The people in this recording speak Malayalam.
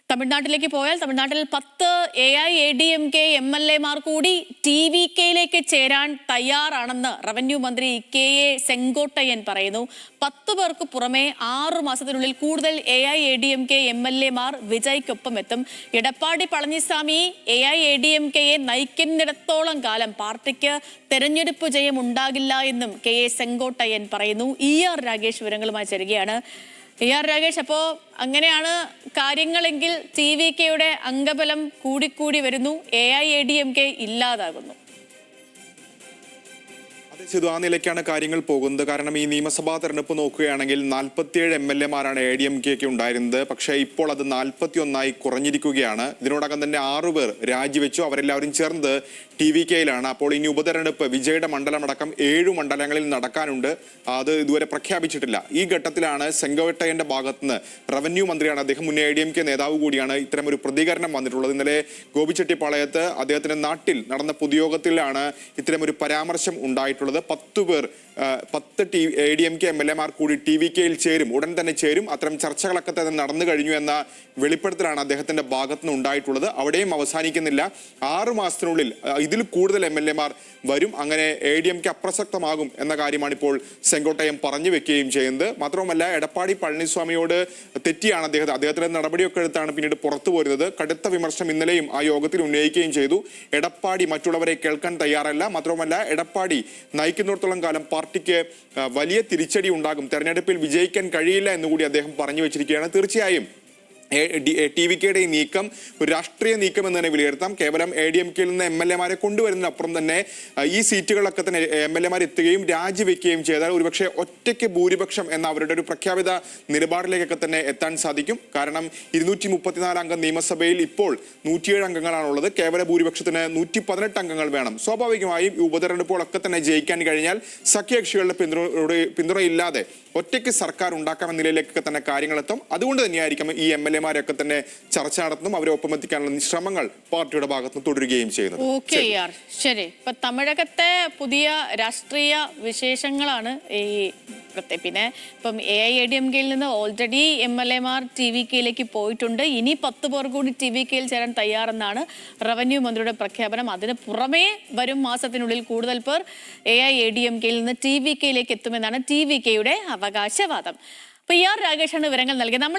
തമിഴ്നാട്ടിലേക്ക് പോയാൽ തമിഴ്നാട്ടിൽ 10 AIADMK MLA മാർ കൂടി TVKയിലേക്ക് ചേരാൻ തയ്യാറാണെന്ന് റവന്യൂ മന്ത്രി KA സെങ്കോട്ടയ്യൻ പറയുന്നു. 10 പേർക്ക് പുറമെ 6 മാസത്തിനുള്ളിൽ കൂടുതൽ AIADMK MLA മാർ വിജയ്ക്കൊപ്പം എത്തും. എടപ്പാടി പളനിസ്വാമി AIADMKയെ നയിക്കുന്നിടത്തോളം കാലം പാർട്ടിക്ക് തെരഞ്ഞെടുപ്പ് ജയം ഉണ്ടാകില്ല എന്നും KA സെങ്കോട്ടയ്യൻ പറയുന്നു. ER രാഗേഷ് വിവരങ്ങളുമായി ചേരുകയാണ്. ER രാഗേഷ്, അപ്പോൾ അങ്ങനെയാണ് കാര്യങ്ങളെങ്കിൽ TVKയുടെ അംഗബലം കൂടിക്കൂടി വരുന്നു, AIADMK ഇല്ലാതാകുന്നു. അതെ സിധു, ആ നിലയ്ക്കാണ് കാര്യങ്ങൾ പോകുന്നത്. കാരണം ഈ നിയമസഭാ തെരഞ്ഞെടുപ്പ് നോക്കുകയാണെങ്കിൽ 47 MLA-മാരാണ് AIADMK ഉണ്ടായിരുന്നത്. പക്ഷേ ഇപ്പോൾ അത് 41 കുറഞ്ഞിരിക്കുകയാണ്. ഇതിനോടകം തന്നെ 6 പേർ രാജിവെച്ചു. അവരെല്ലാവരും ചേർന്നത് TVKയിലാണ്. അപ്പോൾ ഇനി ഉപതെരഞ്ഞെടുപ്പ് വിജയുടെ മണ്ഡലമടക്കം 7 മണ്ഡലങ്ങളിൽ നടക്കാനുണ്ട്. അത് ഇതുവരെ പ്രഖ്യാപിച്ചിട്ടില്ല. ഈ ഘട്ടത്തിലാണ് സെങ്കോട്ടയ്യന്റെ ഭാഗത്തുനിന്ന്, റവന്യൂ മന്ത്രിയാണ് അദ്ദേഹം, മുൻ AIADMK നേതാവ് കൂടിയാണ്, ഇത്തരമൊരു പ്രതികരണം വന്നിട്ടുള്ളത്. ഇന്നലെ ഗോപിച്ചെട്ടിപ്പാളയത്ത് അദ്ദേഹത്തിന്റെ നാട്ടിൽ നടന്ന പൊതുയോഗത്തിലാണ് ഇത്തരമൊരു പരാമർശം ഉണ്ടായിട്ടുള്ളത്. 10 പേർ 10 AIADMK MLA-മാർ കൂടി TVKയിൽ ചേരും, ഉടൻ തന്നെ ചേരും. അത്തരം ചർച്ചകളൊക്കെ തന്നെ നടന്നു കഴിഞ്ഞു എന്ന വെളിപ്പെടുത്തലാണ് അദ്ദേഹത്തിന്റെ ഭാഗത്തുനിന്ന് ഉണ്ടായിട്ടുള്ളത്. അവിടെയും അവസാനിക്കുന്നില്ല. 6 മാസത്തിനുള്ളിൽ ഇതിൽ കൂടുതൽ MLA-മാർ വരും. അങ്ങനെ AIADMK അപ്രസക്തമാകും എന്ന കാര്യമാണ് ഇപ്പോൾ സെങ്കോട്ടയ്യൻ പറഞ്ഞു വെക്കുകയും ചെയ്യുന്നത്. മാത്രവുമല്ല, എടപ്പാടി പളനിസ്വാമിയോട് തെറ്റിയാണ് അദ്ദേഹത്തിന്റെ നടപടിയൊക്കെ എടുത്താണ് പിന്നീട് പുറത്തു പോരുന്നത്. കടുത്ത വിമർശനം ഇന്നലെയും ആ യോഗത്തിൽ ഉന്നയിക്കുകയും ചെയ്തു. എടപ്പാടി മറ്റുള്ളവരെ കേൾക്കാൻ തയ്യാറല്ല. മാത്രവുമല്ല, എടപ്പാടി നയിക്കുന്നിടത്തോളം കാലം പാർട്ടിക്ക് വലിയ തിരിച്ചടി ഉണ്ടാകും, തെരഞ്ഞെടുപ്പിൽ വിജയിക്കാൻ കഴിയില്ല എന്നുകൂടി അദ്ദേഹം പറഞ്ഞു വെച്ചിരിക്കുകയാണ്. തീർച്ചയായും TVKയുടെ ഈ നീക്കം ഒരു രാഷ്ട്രീയ നീക്കം എന്ന് തന്നെ വിലയിരുത്താം. കേവലം AIADMKയിൽ നിന്ന് MLA-മാരെ കൊണ്ടുവരുന്നതിനപ്പുറം തന്നെ ഈ സീറ്റുകളൊക്കെ തന്നെ MLA-മാർ എത്തുകയും രാജിവെക്കുകയും ചെയ്താൽ ഒരുപക്ഷെ ഒറ്റയ്ക്ക് ഭൂരിപക്ഷം എന്ന അവരുടെ ഒരു പ്രഖ്യാപിത നിലപാടിലേക്കൊക്കെ തന്നെ എത്താൻ സാധിക്കും. കാരണം 234 അംഗ നിയമസഭയിൽ ഇപ്പോൾ 107 അംഗങ്ങളാണുള്ളത്. കേവല ഭൂരിപക്ഷത്തിന് 118 അംഗങ്ങൾ വേണം. സ്വാഭാവികമായും ഈ ഉപതെരഞ്ഞെടുപ്പുകളൊക്കെ തന്നെ ജയിക്കാൻ കഴിഞ്ഞാൽ സഖ്യകക്ഷികളുടെ പിന്തുണയില്ലാതെ ഒറ്റയ്ക്ക് സർക്കാർ ഉണ്ടാക്കാമെന്ന നിലയിലേക്കൊക്കെ തന്നെ കാര്യങ്ങളെത്തും. അതുകൊണ്ട് തന്നെയായിരിക്കും ഈ MLA-മാരൊക്കെ തന്നെ ചർച്ച നടത്തും, അവരെ ഒപ്പമെത്തിക്കാനുള്ള ശ്രമങ്ങൾ പാർട്ടിയുടെ ഭാഗത്തുനിന്ന് തുടരുകയും ചെയ്യുന്നത്. ശരി, ഇപ്പൊ തമിഴകത്തെ പുതിയ രാഷ്ട്രീയ വിശേഷങ്ങളാണ് ഈ പിന്നെ ഇപ്പം AIADMKയിൽ നിന്ന് ഓൾറെഡി MLA-മാർ TVKയിലേക്ക് പോയിട്ടുണ്ട്. ഇനി 10 പേർ കൂടി TVKയിൽ ചേരാൻ തയ്യാറെന്നാണ് റവന്യൂ മന്ത്രിയുടെ പ്രഖ്യാപനം. അതിന് പുറമേ വരും മാസത്തിനുള്ളിൽ കൂടുതൽ പേർ AIADMKയിൽ നിന്ന് TVKയിലേക്ക് എത്തുമെന്നാണ് TVKയുടെ അവകാശവാദം. അപ്പൊ ER രാഗേഷാണ് വിവരങ്ങൾ നൽകിയത്.